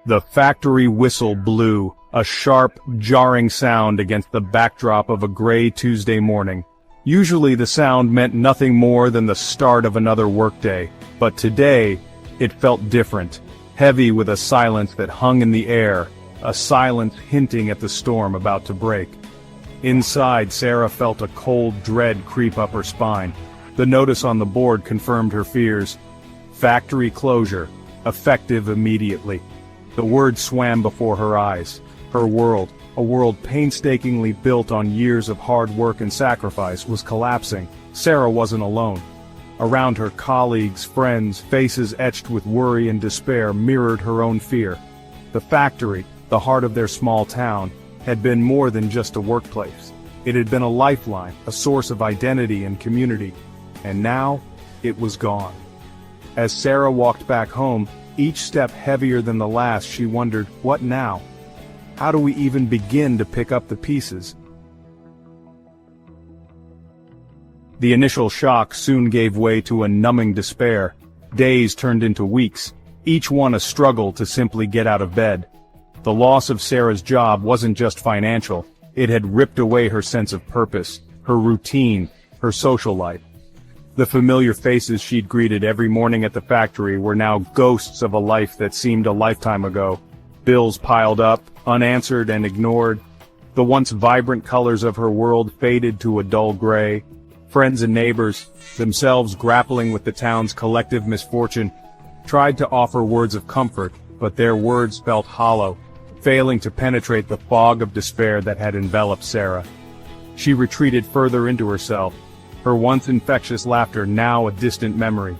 The factory whistle blew, a sharp, jarring sound against the backdrop of a gray Tuesday morning. Usually the sound meant nothing more than the start of another workday, but today, it felt different, heavy with a silence that hung in the air, a silence hinting at the storm about to break. Inside, Sarah felt a cold dread creep up her spine. The notice on the board confirmed her fears. Factory closure, effective immediately. The word swam before her eyes. Her world, a world painstakingly built on years of hard work and sacrifice, was collapsing. Sarah wasn't alone. Around her, colleagues, friends, faces etched with worry and despair mirrored her own fear. The factory, the heart of their small town, had been more than just a workplace. It had been a lifeline, a source of identity and community. And now, it was gone. As Sarah walked back home, each step heavier than the last, she wondered, what now? How do we even begin to pick up the pieces? The initial shock soon gave way to a numbing despair. Days turned into weeks, each one a struggle to simply get out of bed. The loss of Sarah's job wasn't just financial, it had ripped away her sense of purpose, her routine, her social life. The familiar faces she'd greeted every morning at the factory were now ghosts of a life that seemed a lifetime ago. Bills piled up, unanswered and ignored. The once vibrant colors of her world faded to a dull gray. Friends and neighbors, themselves grappling with the town's collective misfortune, tried to offer words of comfort, but their words felt hollow, failing to penetrate the fog of despair that had enveloped Sarah. She retreated further into herself, her once infectious laughter now a distant memory.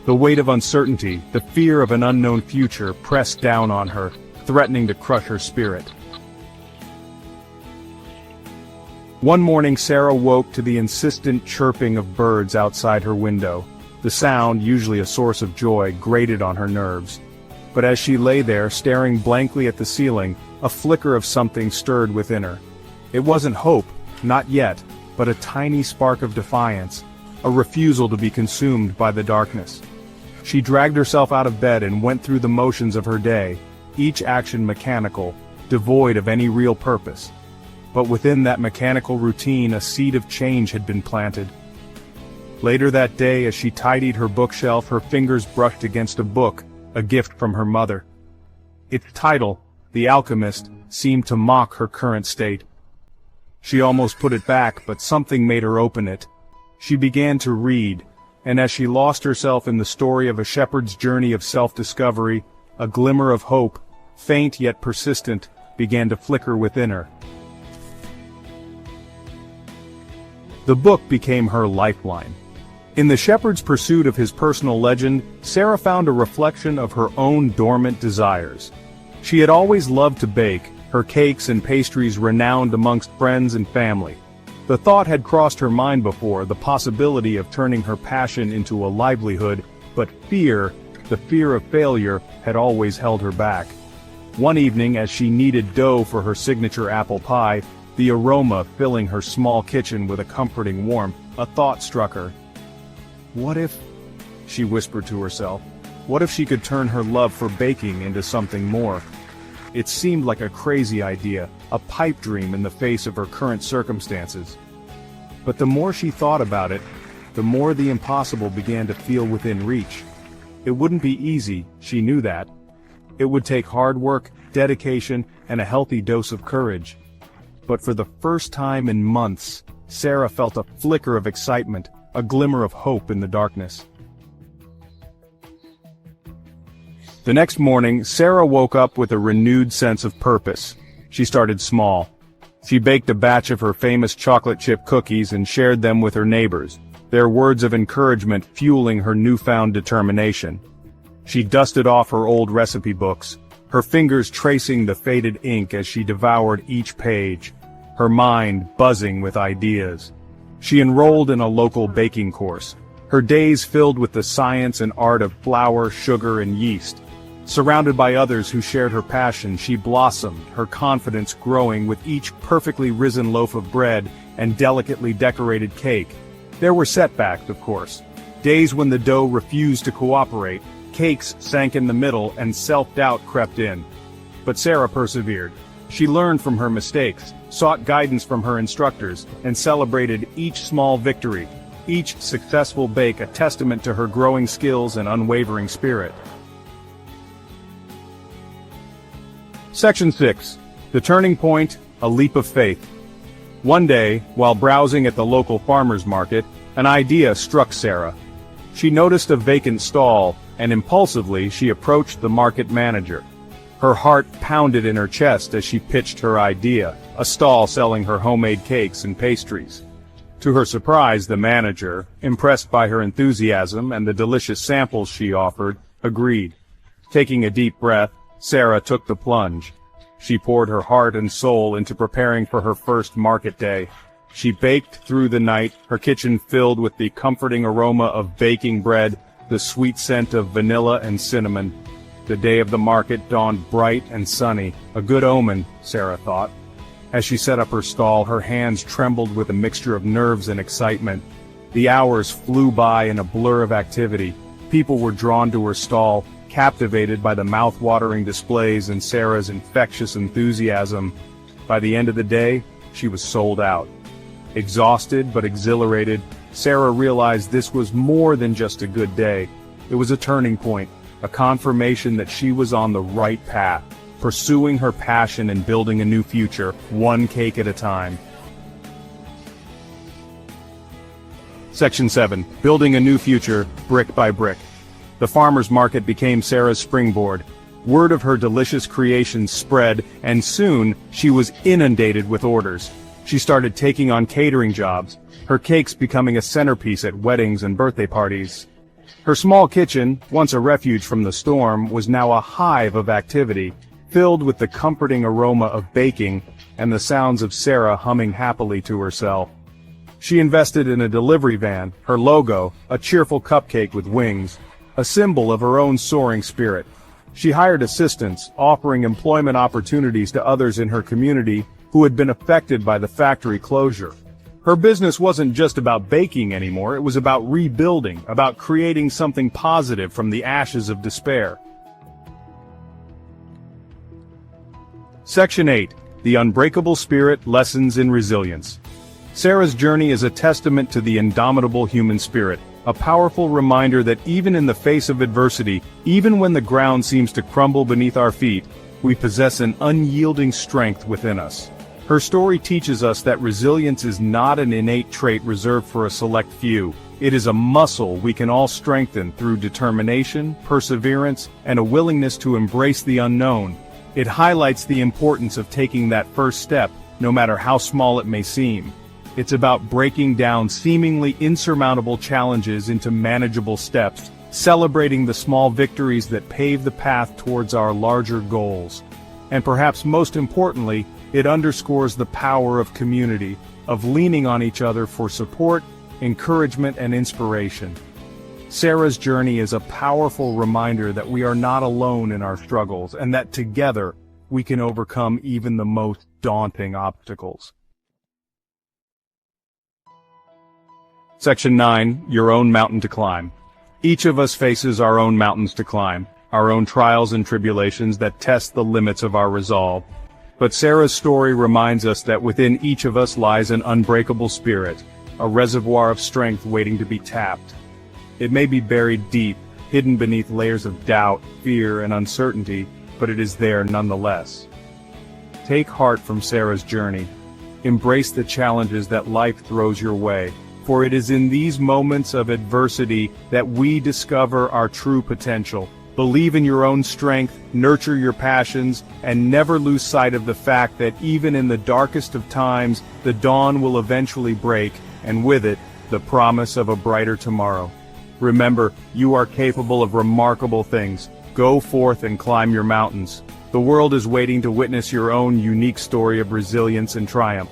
The weight of uncertainty, the fear of an unknown future, pressed down on her, threatening to crush her spirit. One morning Sarah woke to the insistent chirping of birds outside her window. The sound, usually a source of joy, grated on her nerves. But as she lay there, staring blankly at the ceiling, a flicker of something stirred within her. It wasn't hope, not yet, but a tiny spark of defiance, a refusal to be consumed by the darkness. She dragged herself out of bed and went through the motions of her day, each action mechanical, devoid of any real purpose. But within that mechanical routine a seed of change had been planted. Later that day, as she tidied her bookshelf, her fingers brushed against a book, a gift from her mother. Its title, The Alchemist, seemed to mock her current state. She almost put it back, but something made her open it. She began to read, and as she lost herself in the story of a shepherd's journey of self-discovery, a glimmer of hope, faint yet persistent, began to flicker within her. The book became her lifeline. In the shepherd's pursuit of his personal legend, Sarah found a reflection of her own dormant desires. She had always loved to bake, her cakes and pastries renowned amongst friends and family. The thought had crossed her mind before, the possibility of turning her passion into a livelihood, but fear, the fear of failure, had always held her back. One evening, as she kneaded dough for her signature apple pie, the aroma filling her small kitchen with a comforting warmth, a thought struck her. What if, she whispered to herself, what if she could turn her love for baking into something more? It seemed like a crazy idea, a pipe dream in the face of her current circumstances. But the more she thought about it, the more the impossible began to feel within reach. It wouldn't be easy, she knew that. It would take hard work, dedication, and a healthy dose of courage. But for the first time in months, Sarah felt a flicker of excitement, a glimmer of hope in the darkness. The next morning, Sarah woke up with a renewed sense of purpose. She started small. She baked a batch of her famous chocolate chip cookies and shared them with her neighbors, their words of encouragement fueling her newfound determination. She dusted off her old recipe books, her fingers tracing the faded ink as she devoured each page, her mind buzzing with ideas. She enrolled in a local baking course, her days filled with the science and art of flour, sugar, and yeast. Surrounded by others who shared her passion, she blossomed, her confidence growing with each perfectly risen loaf of bread and delicately decorated cake. There were setbacks, of course. Days when the dough refused to cooperate, cakes sank in the middle and self-doubt crept in. But Sarah persevered. She learned from her mistakes, sought guidance from her instructors, and celebrated each small victory, each successful bake a testament to her growing skills and unwavering spirit. Section 6. The Turning Point, A Leap of Faith. One day, while browsing at the local farmer's market, an idea struck Sarah. She noticed a vacant stall, and impulsively she approached the market manager. Her heart pounded in her chest as she pitched her idea, a stall selling her homemade cakes and pastries. To her surprise, the manager, impressed by her enthusiasm and the delicious samples she offered, agreed. Taking a deep breath, Sarah took the plunge. She poured her heart and soul into preparing for her first market day. She baked through the night, her kitchen filled with the comforting aroma of baking bread, the sweet scent of vanilla and cinnamon. The day of the market dawned bright and sunny, a good omen, Sarah thought. As she set up her stall, her hands trembled with a mixture of nerves and excitement. The hours flew by in a blur of activity. People were drawn to her stall, captivated by the mouth-watering displays and Sarah's infectious enthusiasm. By the end of the day, she was sold out. Exhausted but exhilarated, Sarah realized this was more than just a good day. It was a turning point, a confirmation that she was on the right path, pursuing her passion and building a new future, one cake at a time. Section 7. Building a New Future, Brick by Brick. The farmer's market became Sarah's springboard. Word of her delicious creations spread, and soon she was inundated with orders. She started taking on catering jobs, her cakes becoming a centerpiece at weddings and birthday parties. Her small kitchen, once a refuge from the storm, was now a hive of activity, filled with the comforting aroma of baking and the sounds of Sarah humming happily to herself. She invested in a delivery van, her logo, a cheerful cupcake with wings, a symbol of her own soaring spirit. She hired assistants, offering employment opportunities to others in her community who had been affected by the factory closure. Her business wasn't just about baking anymore, it was about rebuilding, about creating something positive from the ashes of despair. Section 8. The Unbreakable Spirit, Lessons in Resilience. Sarah's journey is a testament to the indomitable human spirit, a powerful reminder that even in the face of adversity, even when the ground seems to crumble beneath our feet, we possess an unyielding strength within us. Her story teaches us that resilience is not an innate trait reserved for a select few. It is a muscle we can all strengthen through determination, perseverance, and a willingness to embrace the unknown. It highlights the importance of taking that first step, no matter how small it may seem. It's about breaking down seemingly insurmountable challenges into manageable steps, celebrating the small victories that pave the path towards our larger goals. And perhaps most importantly, it underscores the power of community, of leaning on each other for support, encouragement, and inspiration. Sarah's journey is a powerful reminder that we are not alone in our struggles, and that together we can overcome even the most daunting obstacles. Section 9. Your Own Mountain to Climb. Each of us faces our own mountains to climb, our own trials and tribulations that test the limits of our resolve. But Sarah's story reminds us that within each of us lies an unbreakable spirit, a reservoir of strength waiting to be tapped. It may be buried deep, hidden beneath layers of doubt, fear, and uncertainty, but it is there nonetheless. Take heart from Sarah's journey. Embrace the challenges that life throws your way, for it is in these moments of adversity that we discover our true potential. Believe in your own strength, nurture your passions, and never lose sight of the fact that even in the darkest of times, the dawn will eventually break, and with it, the promise of a brighter tomorrow. Remember, you are capable of remarkable things. Go forth and climb your mountains. The world is waiting to witness your own unique story of resilience and triumph.